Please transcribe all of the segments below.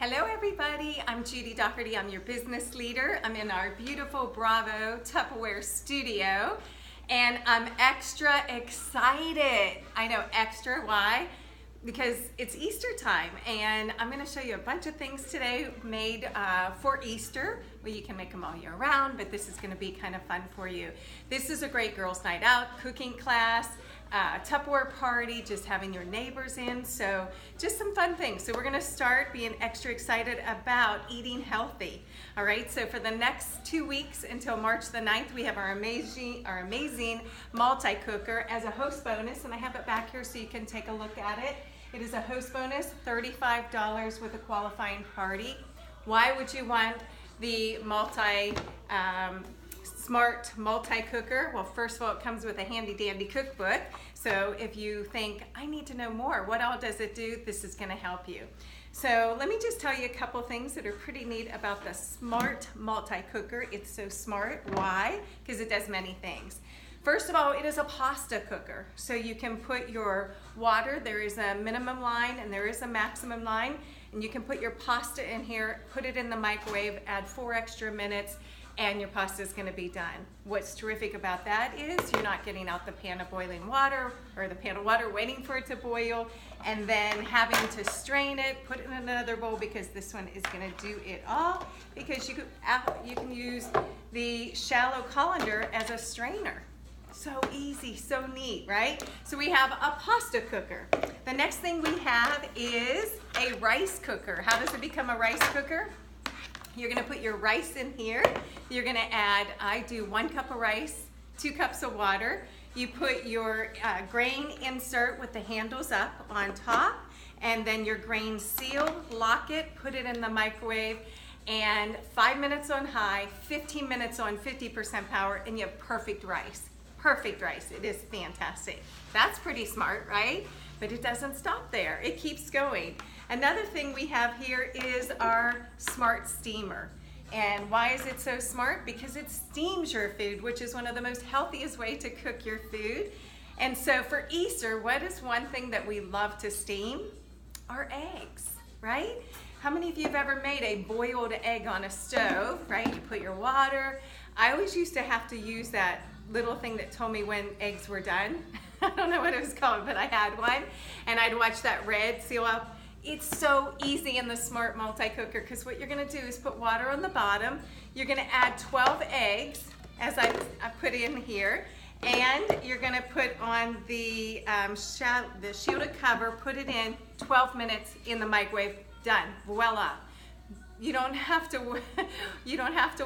Hello everybody, I'm Judy Doherty. I'm your business leader. I'm in our beautiful Bravo Tupperware studio and I'm extra excited. I know extra, why? Because it's Easter time and I'm going to show you a bunch of things today made for Easter. Well, you can make them all year round, but this is going to be kind of fun for you. This is a great girls' night out, cooking class, Tupperware party, just having your neighbors in, so just some fun things. So we're going to start being extra excited about eating healthy. All right, so for the next 2 weeks until March the 9th, we have our amazing multi-cooker as a host bonus, and I have it back here so you can take a look at it. It is a host bonus, $35 with a qualifying party. Why would you want the smart multi-cooker? Well, first of all, it comes with a handy dandy cookbook. So if you think, I need to know more, what all does it do? This is going to help you. So let me just tell you a couple things that are pretty neat about the smart multi-cooker. It's so smart. Why? Because it does many things. First of all, it is a pasta cooker. So you can put your water, there is a minimum line and there is a maximum line, and you can put your pasta in here, put it in the microwave, add 4 extra minutes, and your pasta is going to be done. What's terrific about that is you're not getting out the pan of boiling water or the pan of water waiting for it to boil and then having to strain it, put it in another bowl, because this one is going to do it all, because you can use the shallow colander as a strainer. So easy, so neat, right? So we have a pasta cooker. The next thing we have is a rice cooker. How does it become a rice cooker? You're gonna put your rice in here. You're gonna add, I do 1 cup of rice, 2 cups of water. You put your grain insert with the handles up on top, and then your grain seal, lock it, put it in the microwave, and 5 minutes on high, 15 minutes on 50% power, and you have perfect rice. Perfect rice. It is fantastic. That's pretty smart, right? But it doesn't stop there. It keeps going. Another thing we have here is our smart steamer. And why is it so smart? Because it steams your food, which is one of the most healthiest ways to cook your food. And so for Easter, what is one thing that we love to steam? Our eggs, right? How many of you have ever made a boiled egg on a stove, right? You put your water. I always used to have to use that little thing that told me when eggs were done. I don't know what it was called, but I had one, and I'd watch that red seal up. It's so easy in the smart multi-cooker, because what you're going to do is put water on the bottom. You're going to add 12 eggs, as I put in here, and you're going to put on the shielded cover, put it in 12 minutes in the microwave. Done. Voila. You don't have to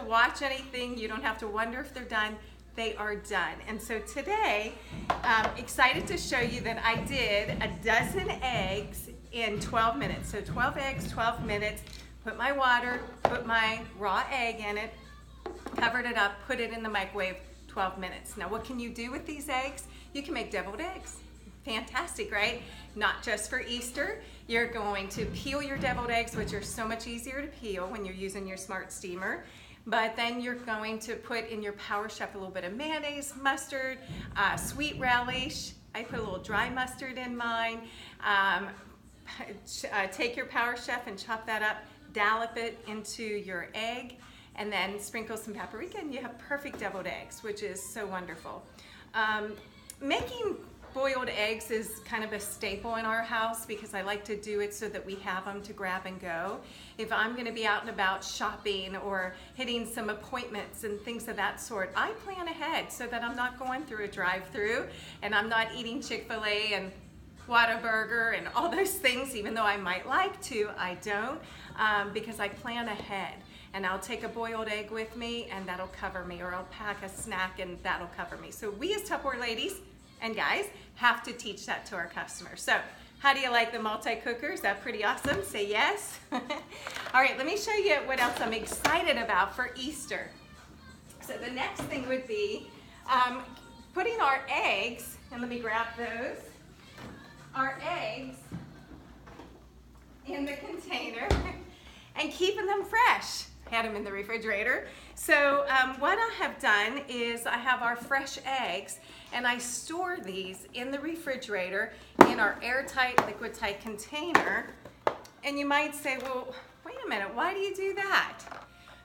watch anything. You don't have to wonder if they're done. They are done. And so today, I'm excited to show you that I did a dozen eggs in 12 minutes. So 12 eggs, 12 minutes, put my water, put my raw egg in it, covered it up, put it in the microwave, 12 minutes. Now what can you do with these eggs? You can make deviled eggs. Fantastic, right? Not just for Easter. You're going to peel your deviled eggs, which are so much easier to peel when you're using your smart steamer. But then you're going to put in your Power Chef a little bit of mayonnaise, mustard, sweet relish. I put a little dry mustard in mine. Take your Power Chef and chop that up, dollop it into your egg, and then sprinkle some paprika, and you have perfect deviled eggs, which is so wonderful. Making boiled eggs is kind of a staple in our house, because I like to do it so that we have them to grab and go. If I'm going to be out and about shopping or hitting some appointments and things of that sort, I plan ahead so that I'm not going through a drive-through and I'm not eating Chick-fil-A and Whataburger and all those things. Even though I might like to, I don't, because I plan ahead. And I'll take a boiled egg with me and that'll cover me, or I'll pack a snack and that'll cover me. So we as Tupperware ladies and guys have to teach that to our customers. So how do you like the multi-cooker? Is that pretty awesome? Say yes. All right, let me show you what else I'm excited about for Easter. So the next thing would be putting our eggs, and let me grab those, our eggs in the container and keeping them fresh. Had them in the refrigerator. So what I have done is I have our fresh eggs, and I store these in the refrigerator in our airtight, liquid tight container. And you might say, well, wait a minute, why do you do that?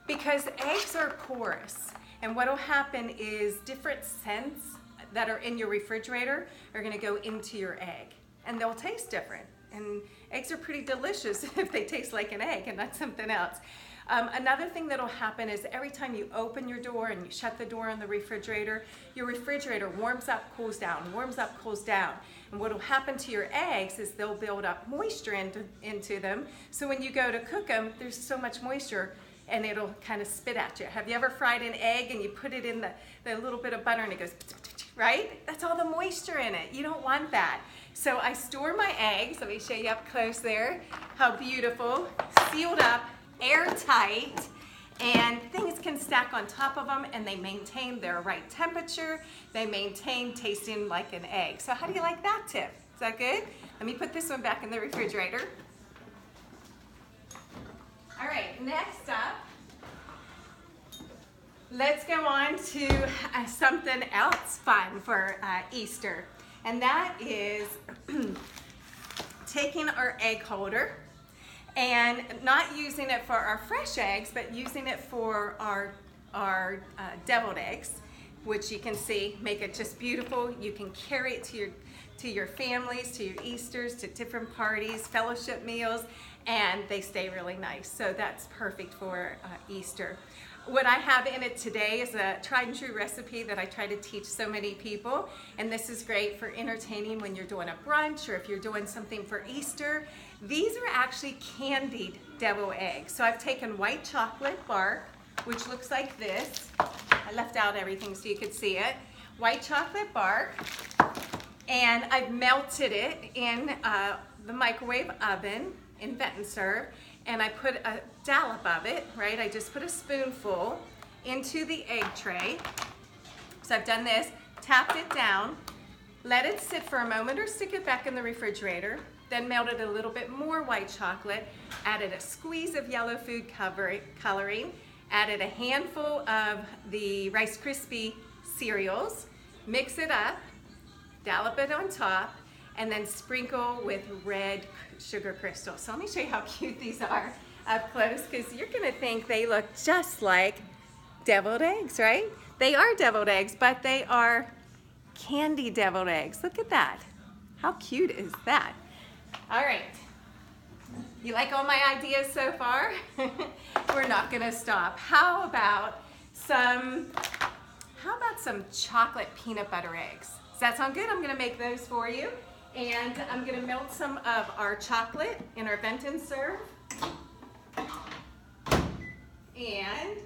Because eggs are porous, and what will happen is different scents that are in your refrigerator are going to go into your egg, and they'll taste different. And eggs are pretty delicious if they taste like an egg and not something else. Another thing that'll happen is every time you open your door and you shut the door on the refrigerator, your refrigerator warms up, cools down, warms up, cools down. And what will happen to your eggs is they'll build up moisture into them. So when you go to cook them, there's so much moisture and it'll kind of spit at you. Have you ever fried an egg and you put it in the little bit of butter and it goes, right? That's all the moisture in it. You don't want that. So I store my eggs. Let me show you up close there. How beautiful, sealed up, airtight, and things can stack on top of them and they maintain their right temperature. They maintain tasting like an egg. So how do you like that tip? Is that good? Let me put this one back in the refrigerator. All right, next up, let's go on to something else fun for Easter. And that is taking our egg holder and not using it for our fresh eggs, but using it for our deviled eggs, which you can see make it just beautiful. You can carry it to your families, to your Easters, to different parties, fellowship meals, and they stay really nice. So that's perfect for Easter. What I have in it today is a tried and true recipe that I try to teach so many people, and this is great for entertaining when you're doing a brunch or if you're doing something for Easter. These are actually candied deviled eggs. So I've taken white chocolate bark, which looks like this. I left out everything so you could see it. White chocolate bark, and I've melted it in the microwave oven in Vent and Serve. And I put a dollop of it, right? I just put a spoonful into the egg tray. So I've done this, tapped it down, let it sit for a moment or stick it back in the refrigerator, then melted a little bit more white chocolate, added a squeeze of yellow food coloring, added a handful of the Rice Krispie cereals, mix it up, dollop it on top, and then sprinkle with red sugar crystals. So let me show you how cute these are up close, because you're gonna think they look just like deviled eggs, right? They are deviled eggs, but they are candy deviled eggs. Look at that. How cute is that? All right. You like all my ideas so far? We're not gonna stop. How about some chocolate peanut butter eggs? Does that sound good? I'm gonna make those for you. And I'm gonna melt some of our chocolate in our Vent and Serve. And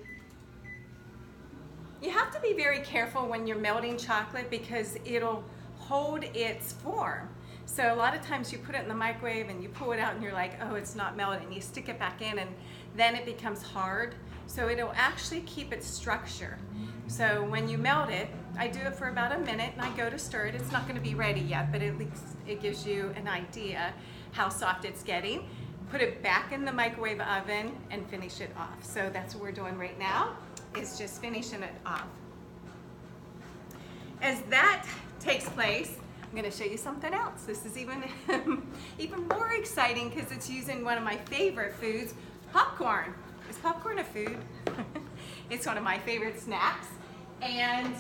you have to be very careful when you're melting chocolate because it'll hold its form. So a lot of times you put it in the microwave and you pull it out and you're like, oh, it's not melting. You stick it back in and then it becomes hard. So it'll actually keep its structure. So when you melt it, I do it for about a minute and I go to stir it. It's not going to be ready yet, but at least it gives you an idea how soft it's getting. Put it back in the microwave oven and finish it off. So that's what we're doing right now, is just finishing it off. As that takes place, I'm going to show you something else. This is even more exciting because it's using one of my favorite foods, popcorn. Is popcorn a food? It's one of my favorite snacks. And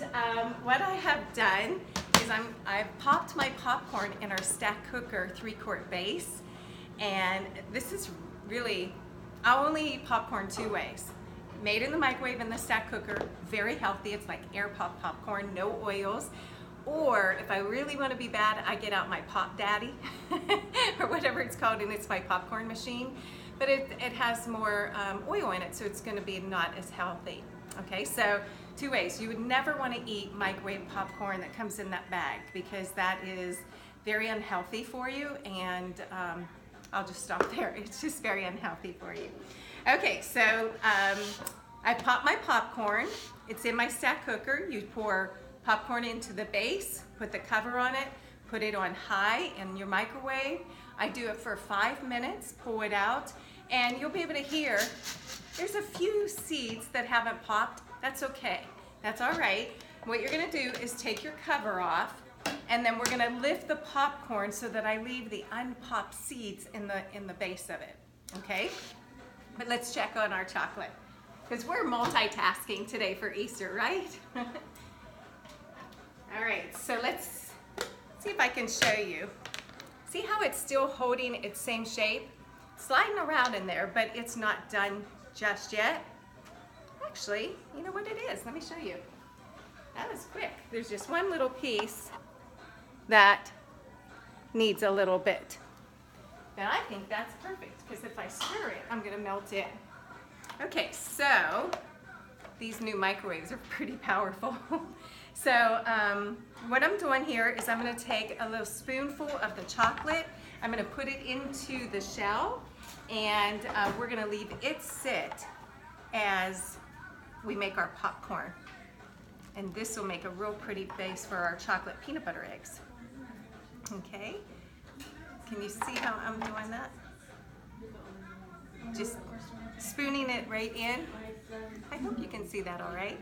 what I have done is I've popped my popcorn in our stack cooker 3-quart base. And this is really, I'll only eat popcorn 2 ways. Made in the microwave in the stack cooker, very healthy. It's like air pop popcorn, no oils. Or if I really want to be bad, I get out my Pop Daddy or whatever it's called, and it's my popcorn machine. But it has more oil in it, so it's going to be not as healthy. Okay, so 2 ways. You would never want to eat microwave popcorn that comes in that bag because that is very unhealthy for you, and I'll just stop there. It's just very unhealthy for you. Okay, so I pop my popcorn. It's in my stack cooker. You pour popcorn into the base, put the cover on it, put it on high in your microwave. I do it for 5 minutes, pull it out, and you'll be able to hear there's a few seeds that haven't popped. That's okay. That's all right. What you're gonna do is take your cover off, and then we're gonna lift the popcorn so that I leave the unpopped seeds in the base of it, okay? But let's check on our chocolate, because we're multitasking today for Easter, right? All right, so let's see if I can show you. See how it's still holding its same shape? Sliding around in there, but it's not done just yet. Actually, you know what it is? Let me show you. That was quick. There's just one little piece that needs a little bit. And I think that's perfect, because if I stir it, I'm gonna melt in. Okay, so these new microwaves are pretty powerful. So what I'm doing here is I'm gonna take a little spoonful of the chocolate, I'm gonna put it into the shell, and we're gonna leave it sit as we make our popcorn. And this will make a real pretty base for our chocolate peanut butter eggs. Okay, can you see how I'm doing that? Just spooning it right in. I hope you can see that all right.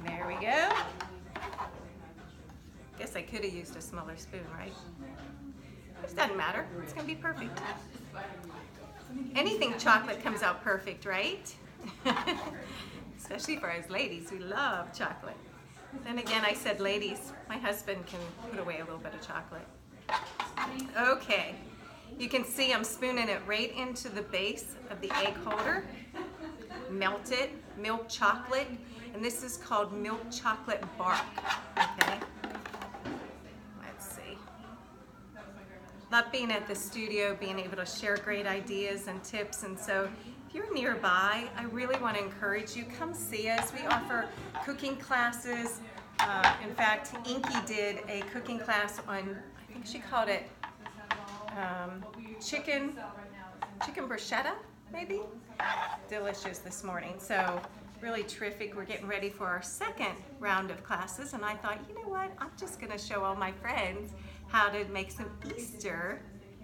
There we go. Guess I could have used a smaller spoon, right? It doesn't matter, it's gonna be perfect. Anything chocolate comes out perfect, right? Especially for us ladies, we love chocolate. Then again, I said ladies, my husband can put away a little bit of chocolate. Okay, you can see I'm spooning it right into the base of the egg holder. Melt it, milk chocolate, and this is called milk chocolate bark, okay? Let's see. Love being at the studio, being able to share great ideas and tips, and so if you're nearby, I really want to encourage you, come see us. We offer cooking classes. In fact, Inky did a cooking class on, I think she called it chicken bruschetta, maybe? Delicious this morning. So really terrific. We're getting ready for our second round of classes, and I thought, you know what? I'm just going to show all my friends how to make some Easter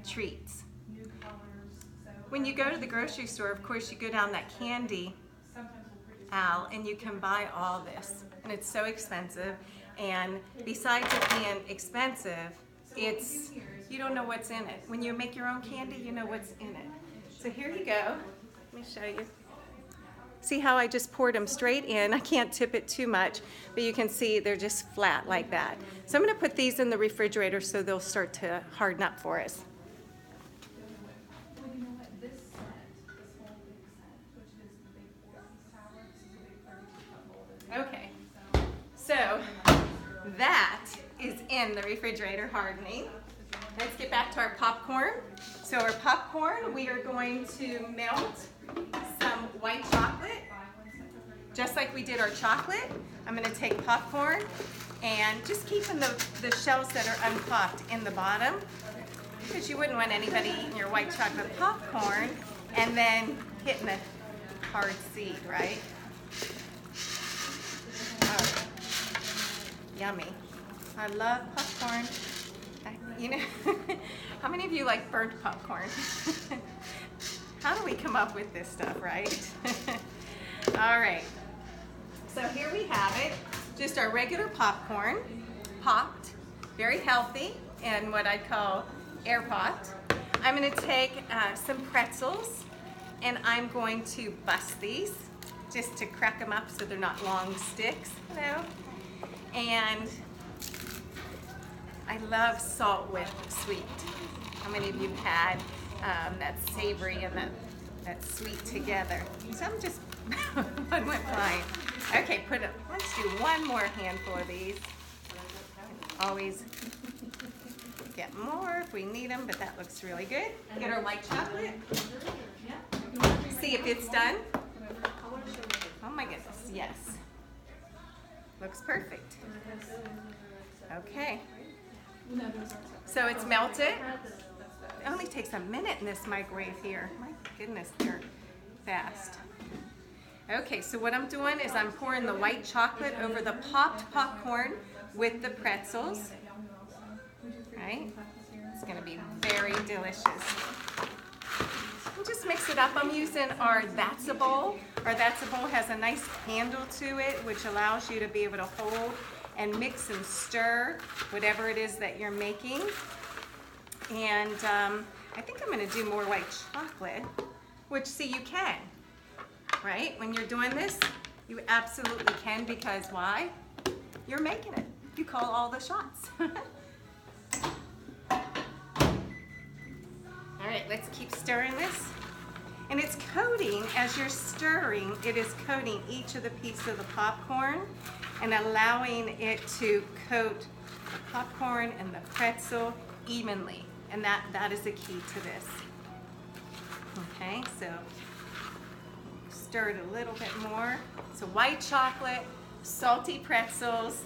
treats. When you go to the grocery store, of course, you go down that candy aisle and you can buy all this. And it's so expensive. And besides it being expensive, you don't know what's in it. When you make your own candy, you know what's in it. So here you go. Let me show you. See how I just poured them straight in? I can't tip it too much, but you can see they're just flat like that. So I'm going to put these in the refrigerator so they'll start to harden up for us. Okay, so that is in the refrigerator hardening. Let's get back to our popcorn. So our popcorn, we are going to melt some white chocolate, just like we did our chocolate. I'm going to take popcorn and just keeping the shells that are unpopped in the bottom, because you wouldn't want anybody eating your white chocolate popcorn and then hitting the hard seed, right? Oh, yummy. I love popcorn. You know, how many of you like burnt popcorn? How do we come up with this stuff, right? All right, so here we have it. Just our regular popcorn, popped, very healthy, and what I call air popped. I'm gonna take some pretzels, and I'm going to bust these, just to crack them up so they're not long sticks, you know? And I love salt with sweet. How many of you have had that savory and that sweet together? So I'm just, one went flying. Okay, let's do one more handful of these. Always get more if we need them, but that looks really good. Get our white chocolate. See if it's done. Oh my goodness, yes. Looks perfect. Okay. So it's melted. It only takes a minute in this microwave here. My goodness, they're fast. Okay, so what I'm doing is I'm pouring the white chocolate over the popped popcorn with the pretzels. Right? It's going to be very delicious. We'll just mix it up. I'm using our That's a Bowl. Our That's a Bowl has a nice handle to it, which allows you to be able to hold and mix and stir whatever it is that you're making. And I think I'm gonna do more white chocolate, which see you can, right? When you're doing this, you absolutely can, because why? You're making it. You call all the shots. All right, let's keep stirring this. And it's coating, as you're stirring, it is coating each of the pieces of the popcorn and allowing it to coat the popcorn and the pretzel evenly. And that is the key to this. Okay, so stir it a little bit more. So white chocolate, salty pretzels,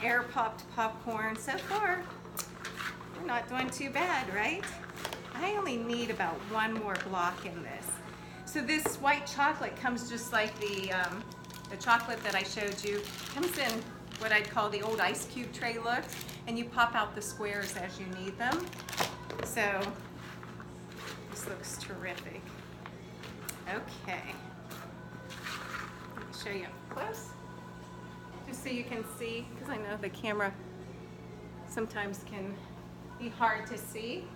air popped popcorn. So far, we're not doing too bad, right? I only need about one more block in this. So this white chocolate comes just like the chocolate that I showed you. Comes in what I'd call the old ice cube tray look, and you pop out the squares as you need them. So this looks terrific. Okay, let me show you up close, just so you can see, because I know the camera sometimes can be hard to see.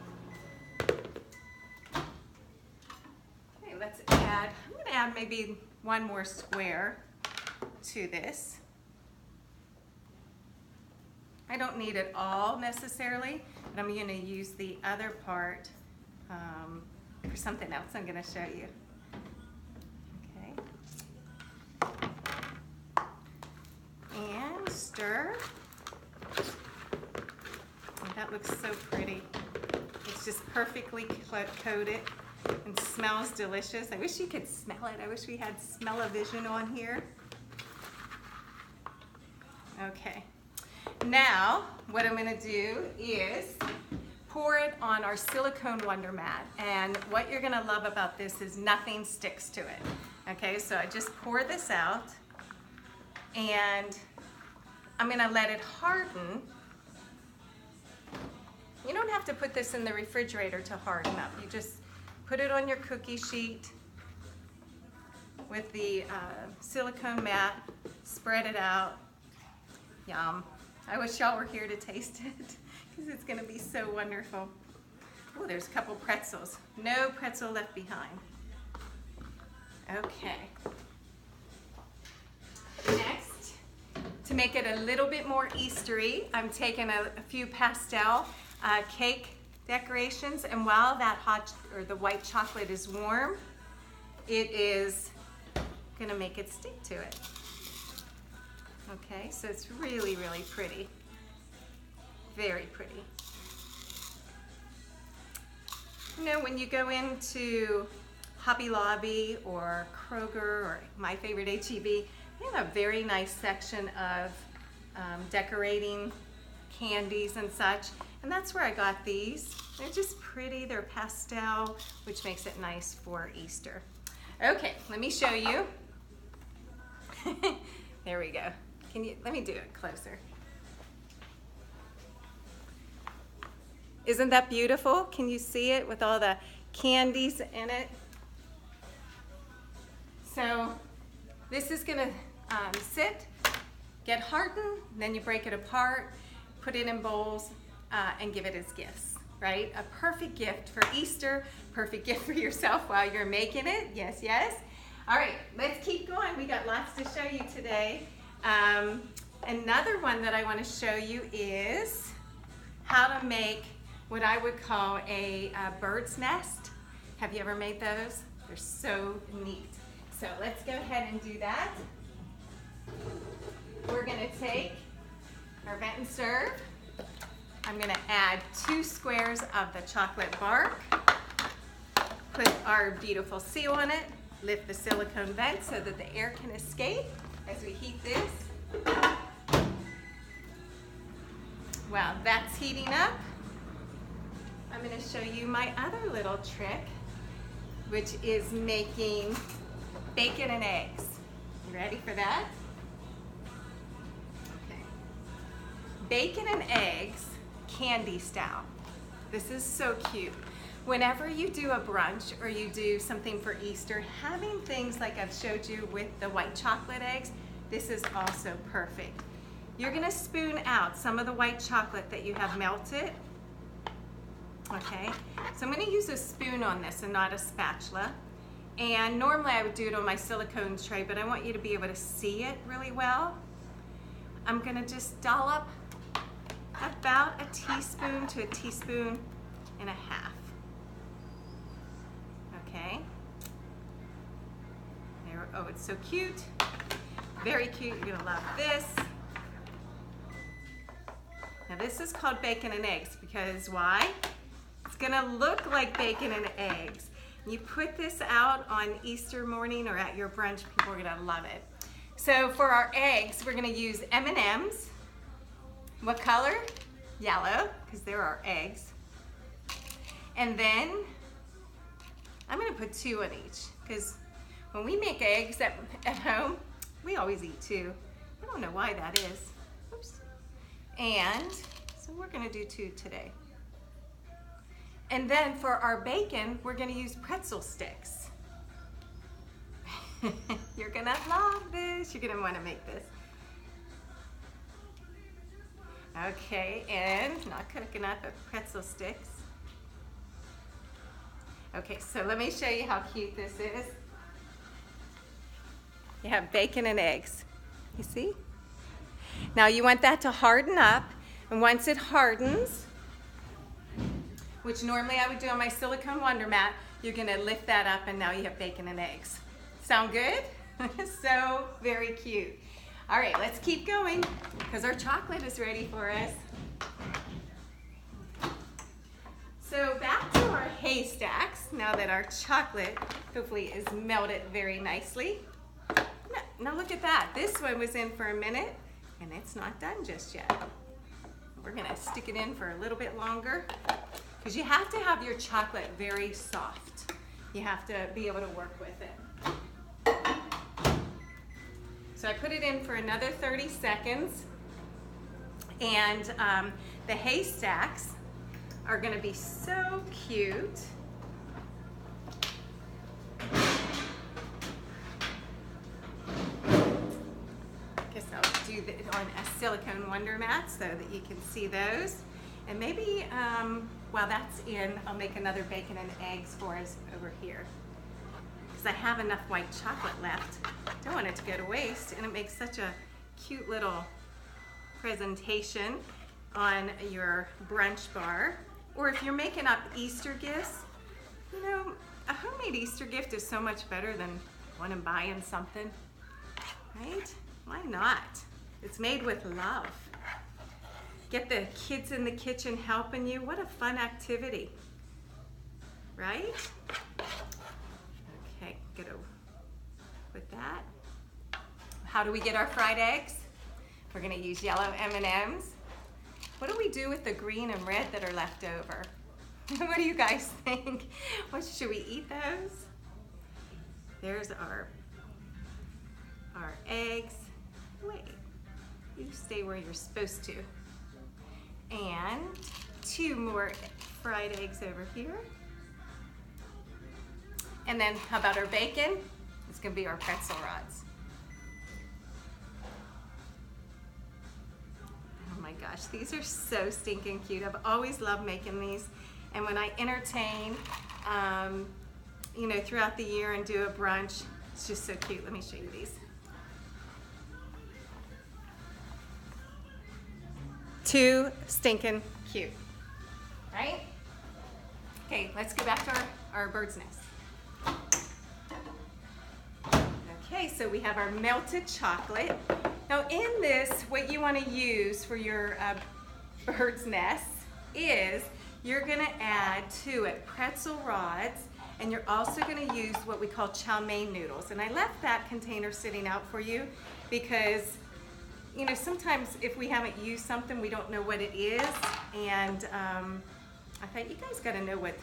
Okay, let's add, I'm going to add maybe one more square to this. I don't need it all necessarily, but I'm going to use the other part for something else I'm going to show you. Okay. And stir. Oh, that looks so pretty. It's just perfectly coated and smells delicious. I wish you could smell it. I wish we had smell-o-vision on here. Okay. Now, what I'm going to do is pour it on our silicone Wonder Mat. And what you're going to love about this is nothing sticks to it. Okay, so I just pour this out, and I'm going to let it harden. You don't have to put this in the refrigerator to harden up. You just put it on your cookie sheet with the silicone mat, spread it out. Yum. I wish y'all were here to taste it, because it's going to be so wonderful. Oh, there's a couple pretzels. No pretzel left behind. Okay. Next, to make it a little bit more Eastery, I'm taking a few pastel cake decorations, and while that the white chocolate is warm, it is going to make it stick to it. Okay, so it's really, really pretty. Very pretty. You know, when you go into Hobby Lobby or Kroger or my favorite HEB, they have a very nice section of decorating candies and such. And that's where I got these. They're just pretty, they're pastel, which makes it nice for Easter. Okay, let me show you. There we go. Let me do it closer. Isn't that beautiful? Can you see it with all the candies in it? So this is gonna sit, get hardened, then you break it apart, put it in bowls, and give it as gifts, right? A perfect gift for Easter, perfect gift for yourself while you're making it. Yes, yes. All right, let's keep going. We got lots to show you today. Another one that I want to show you is how to make what I would call a bird's nest. Have you ever made those? They're so neat. So let's go ahead and do that. We're going to take our vent and serve. I'm going to add 2 squares of the chocolate bark, put our beautiful seal on it, lift the silicone vent so that the air can escape as we heat this. While that's heating up, I'm going to show you my other little trick, which is making bacon and eggs. You ready for that? Okay. Bacon and eggs, candy style. This is so cute. Whenever you do a brunch or you do something for Easter, having things like I've showed you with the white chocolate eggs, this is also perfect. You're gonna spoon out some of the white chocolate that you have melted, Okay, so I'm going to use a spoon on this and not a spatula. And normally I would do it on my silicone tray, but I want you to be able to see it really well. I'm going to just dollop about a teaspoon to a teaspoon and a half. Okay. There, oh, it's so cute. Very cute. You're going to love this. Now this is called bacon and eggs because why? It's going to look like bacon and eggs. You put this out on Easter morning or at your brunch, people are gonna love it. So for our eggs, we're gonna use M&Ms. What color? Yellow, because they're our eggs. And then I'm gonna put 2 on each, because when we make eggs at home, we always eat 2. I don't know why that is. Oops. And so we're gonna do 2 today. And then for our bacon, we're gonna use pretzel sticks. You're gonna love this. You're gonna wanna make this. Okay, and not coconut, but pretzel sticks. Okay, so let me show you how cute this is. You have bacon and eggs, you see? Now you want that to harden up, and once it hardens, which normally I would do on my silicone Wonder Mat, you're gonna lift that up and now you have bacon and eggs. Sound good? So very cute. All right, let's keep going because our chocolate is ready for us. So back to our haystacks, now that our chocolate hopefully is melted very nicely. Now look at that. This one was in for a minute and it's not done just yet. We're gonna stick it in for a little bit longer. Because you have to have your chocolate very soft. You have to be able to work with it. So I put it in for another 30 seconds. And the haystacks are going to be so cute. I guess I'll do it on a silicone Wonder Mat so that you can see those. And maybe while that's in, I'll make another bacon and eggs for us over here. Because I have enough white chocolate left. Don't want it to go to waste. And it makes such a cute little presentation on your brunch bar. Or if you're making up Easter gifts, you know, a homemade Easter gift is so much better than going and buying something, right? Why not? It's made with love. Get the kids in the kitchen helping you. What a fun activity, right? Okay, gonna put that. How do we get our fried eggs? We're gonna use yellow M&Ms. What do we do with the green and red that are left over? What do you guys think? What, should we eat those? There's our eggs. Wait, you stay where you're supposed to. And 2 more fried eggs over here. And then how about our bacon? It's gonna be our pretzel rods. Oh my gosh, these are so stinking cute. I've always loved making these. And when I entertain, you know, throughout the year and do a brunch, it's just so cute. Let me show you these. Too stinking cute, right? Okay, let's go back to our bird's nest. Okay, so we have our melted chocolate. Now in this, what you want to use for your bird's nest is you're going to add to it pretzel rods, and you're also going to use what we call chow mein noodles. And I left that container sitting out for you because, you know, sometimes if we haven't used something, we don't know what it is. And I thought you guys got to know what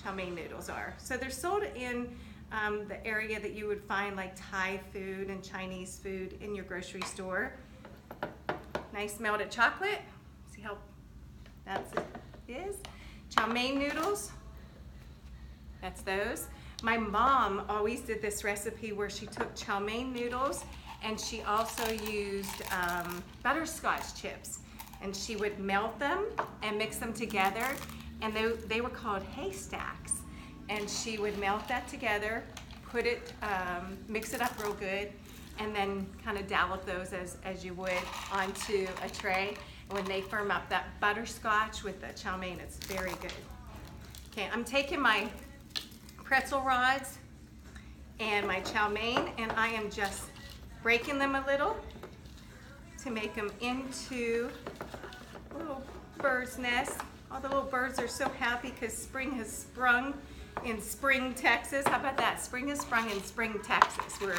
chow mein noodles are. So they're sold in the area that you would find like Thai food and Chinese food in your grocery store. Nice melted chocolate. See how that's it is. Chow mein noodles. That's those. My mom always did this recipe where she took chow mein noodles and she also used butterscotch chips, and she would melt them and mix them together, and they were called haystacks. And she would melt that together, put it, mix it up real good, and then kind of dollop those as you would onto a tray. And when they firm up, that butterscotch with the chow mein, it's very good. Okay, I'm taking my pretzel rods and my chow mein, and I am just breaking them a little to make them into little bird's nests. All the little birds are so happy because spring has sprung in Spring, Texas. How about that? Spring has sprung in Spring, Texas. We're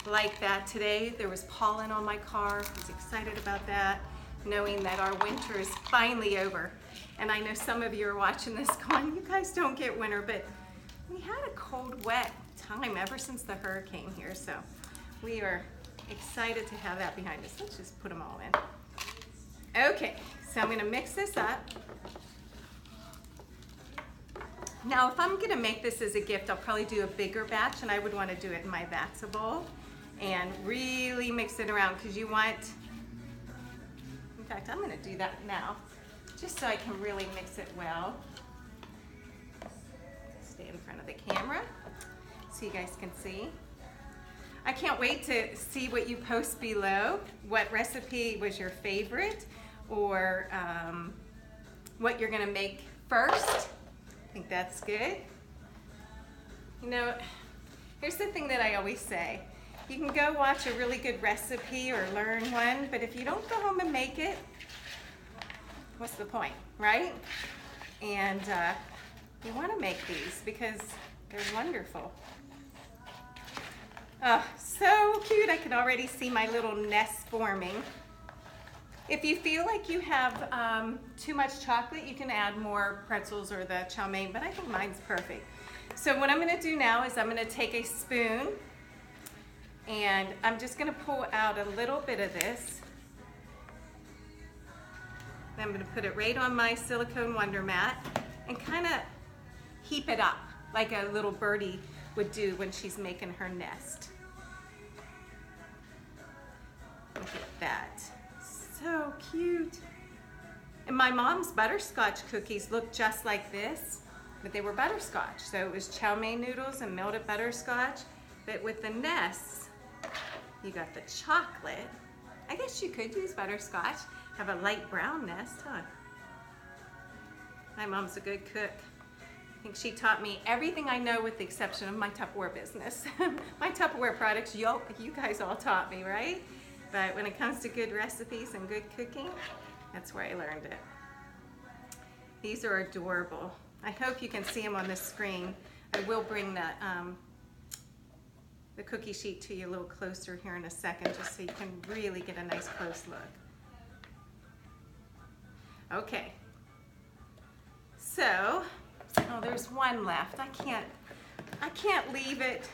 like that today. There was pollen on my car. I was excited about that, knowing that our winter is finally over. And I know some of you are watching this going, you guys don't get winter, but we had a cold, wet time ever since the hurricane here. So we are excited to have that behind us. Let's just put them all in. Okay, so I'm gonna mix this up. Now, if I'm gonna make this as a gift, I'll probably do a bigger batch, and I would wanna do it in my Vatsa bowl and really mix it around, because you want, in fact, I'm gonna do that now, just so I can really mix it well. Stay in front of the camera so you guys can see. I can't wait to see what you post below. What recipe was your favorite, or what you're gonna make first. I think that's good. You know, here's the thing that I always say. You can go watch a really good recipe or learn one, but if you don't go home and make it, what's the point, right? And you want to make these because they're wonderful. Oh, so cute. I can already see my little nest forming. If you feel like you have too much chocolate, you can add more pretzels or the chow mein, but I think mine's perfect. So what I'm gonna do now is I'm gonna take a spoon, and I'm just gonna pull out a little bit of this. Then I'm gonna put it right on my silicone Wonder Mat and kind of heap it up like a little birdie would do when she's making her nest. Look at that. So cute. And my mom's butterscotch cookies look just like this, but they were butterscotch. So it was chow mein noodles and melted butterscotch, but with the nests, you got the chocolate. I guess you could use butterscotch, have a light brown nest, huh? My mom's a good cook. I think she taught me everything I know with the exception of my Tupperware business. My Tupperware products, you guys all taught me, right? But when it comes to good recipes and good cooking, that's where I learned it. These are adorable. I hope you can see them on the screen. I will bring the cookie sheet to you a little closer here in a second, just so you can really get a nice close look. Okay. So, oh, there's one left. I can't leave it.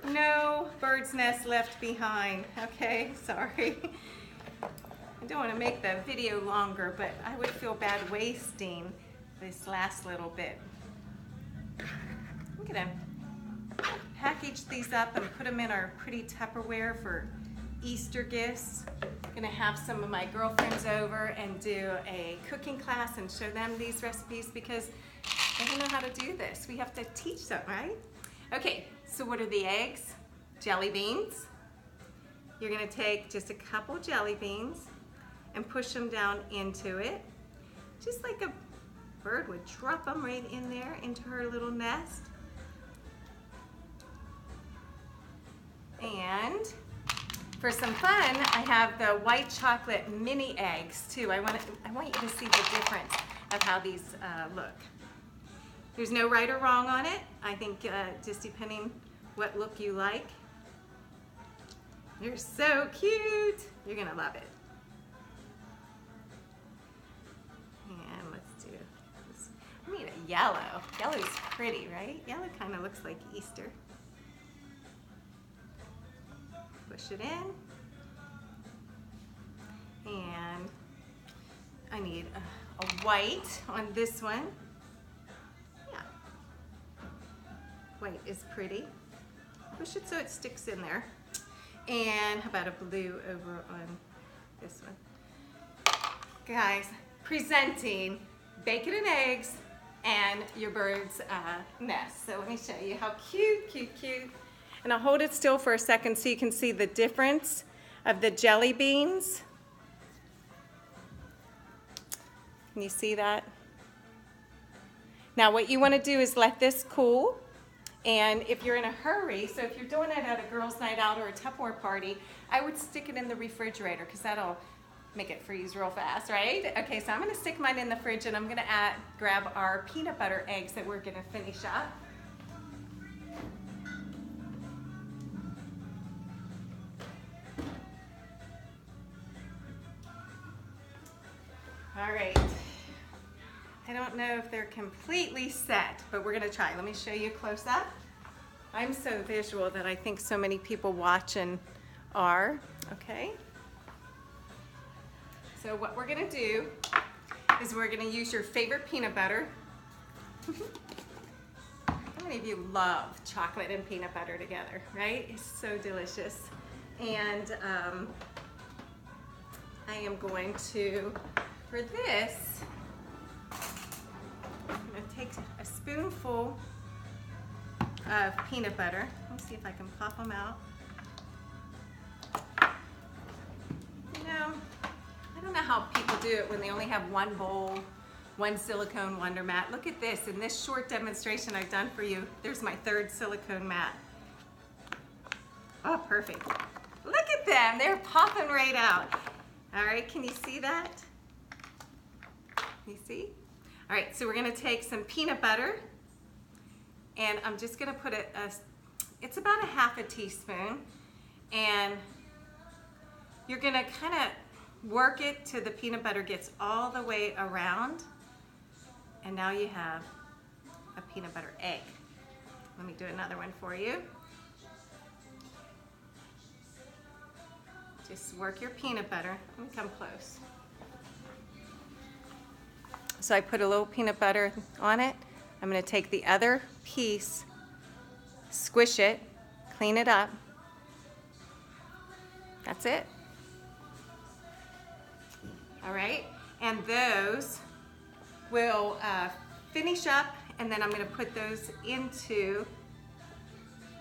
No bird's nest left behind. Okay, sorry. I don't want to make the video longer, but I would feel bad wasting this last little bit. I'm gonna package these up and put them in our pretty Tupperware for Easter gifts. I'm gonna have some of my girlfriends over and do a cooking class and show them these recipes because they don't know how to do this. We have to teach them, right? Okay, so what are the eggs? Jelly beans. You're gonna take just a couple jelly beans and push them down into it, just like a bird would drop them right in there into her little nest. And for some fun, I have the white chocolate mini eggs too. I want you to see the difference of how these look. There's no right or wrong on it. I think just depending what look you like. They're so cute. You're gonna love it. And let's do this. I need a yellow. Yellow's pretty, right? Yellow kind of looks like Easter. Push it in. And I need a white on this one. Yeah. White is pretty. Push it so it sticks in there. And how about a blue over on this one? Guys, presenting bacon and eggs and your bird's nest. So let me show you how cute, cute, cute. And I'll hold it still for a second so you can see the difference of the jelly beans. Can you see that? Now what you want to do is let this cool. And if you're in a hurry, so if you're doing it at a girls' night out or a Tupperware party, I would stick it in the refrigerator because that'll make it freeze real fast, right? Okay, so I'm going to stick mine in the fridge and I'm going to grab our peanut butter eggs that we're going to finish up. All right. I don't know if they're completely set, but we're gonna try. Let me show you close up. I'm so visual that I think so many people watching are, okay? So what we're gonna do is we're gonna use your favorite peanut butter. How many of you love chocolate and peanut butter together, right? It's so delicious. And I am going to, for this, I'm going to take a spoonful of peanut butter. Let me see if I can pop them out. You know, I don't know how people do it when they only have one bowl, one silicone Wonder Mat. Look at this. In this short demonstration I've done for you, there's my third silicone mat. Oh, perfect. Look at them. They're popping right out. All right, can you see that? You see? All right, so we're gonna take some peanut butter and I'm just gonna put it's about a half a teaspoon, and you're gonna kind of work it till the peanut butter gets all the way around, and now you have a peanut butter egg. Let me do another one for you. Just work your peanut butter. Let me come close. So I put a little peanut butter on it. I'm going to take the other piece, squish it, clean it up. That's it. All right, and those will finish up, and then I'm going to put those into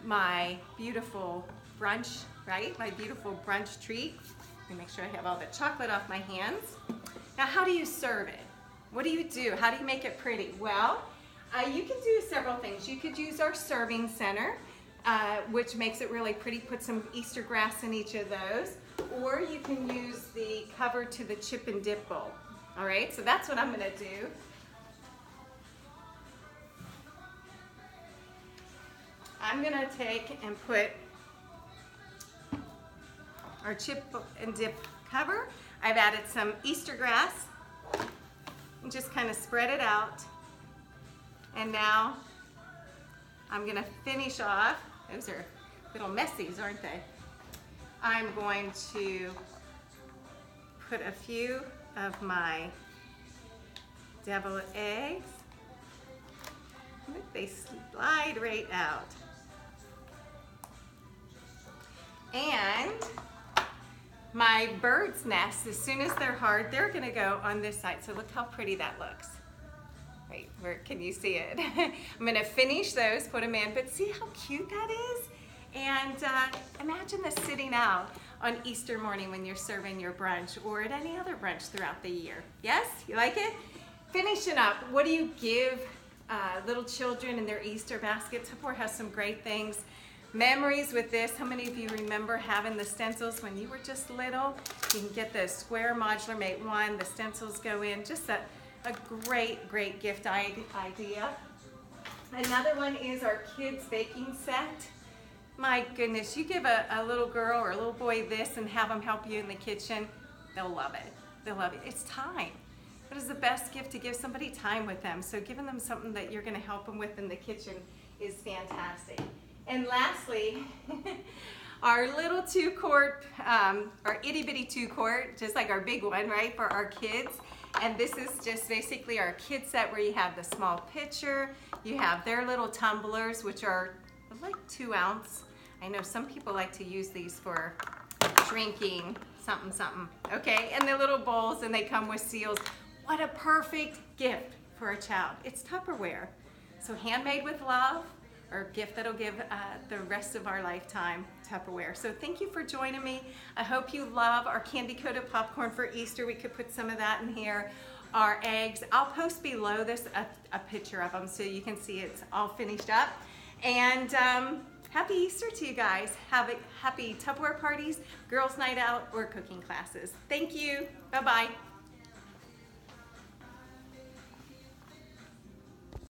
my beautiful brunch, right? My beautiful brunch treat. Let me make sure I have all the chocolate off my hands. Now, how do you serve it? What do you do? How do you make it pretty? Well, you can do several things. You could use our serving center, which makes it really pretty. Put some Easter grass in each of those. Or you can use the cover to the chip and dip bowl. All right, so that's what I'm gonna do. I'm gonna take and put our chip and dip cover. I've added some Easter grass and just kind of spread it out. And now I'm gonna finish off. Those are little messies, aren't they? I'm going to put a few of my deviled eggs. Look, they slide right out. And my bird's nest, as soon as they're hard, they're gonna go on this side. So look how pretty that looks. Wait, where can you see it? I'm gonna finish those, put them in, but see how cute that is? And imagine this sitting out on Easter morning when you're serving your brunch, or at any other brunch throughout the year. Yes, you like it? Finishing up, what do you give little children in their Easter basket? Tupperware has some great things. Memories with this. How many of you remember having the stencils when you were just little? You can get the square modular mate one, the stencils go in. Just a great, great gift idea. Another one is our kids baking set. My goodness, you give a little girl or a little boy this and have them help you in the kitchen, they'll love it. They'll love it. It's time. What is the best gift to give somebody? Time with them. So giving them something that you're going to help them with in the kitchen is fantastic. And lastly, our little 2-quart, our itty bitty 2-quart, just like our big one, right, for our kids. And this is just basically our kid set where you have the small pitcher, you have their little tumblers, which are like 2 ounce. I know some people like to use these for drinking something, something, okay? And the little bowls, and they come with seals. What a perfect gift for a child. It's Tupperware. So handmade with love, or a gift that'll give the rest of our lifetime, Tupperware. So thank you for joining me. I hope you love our candy-coated popcorn for Easter. We could put some of that in here. Our eggs, I'll post below this a picture of them so you can see it's all finished up. And happy Easter to you guys. Have a happy Tupperware parties, girls' night out, or cooking classes. Thank you. Bye-bye.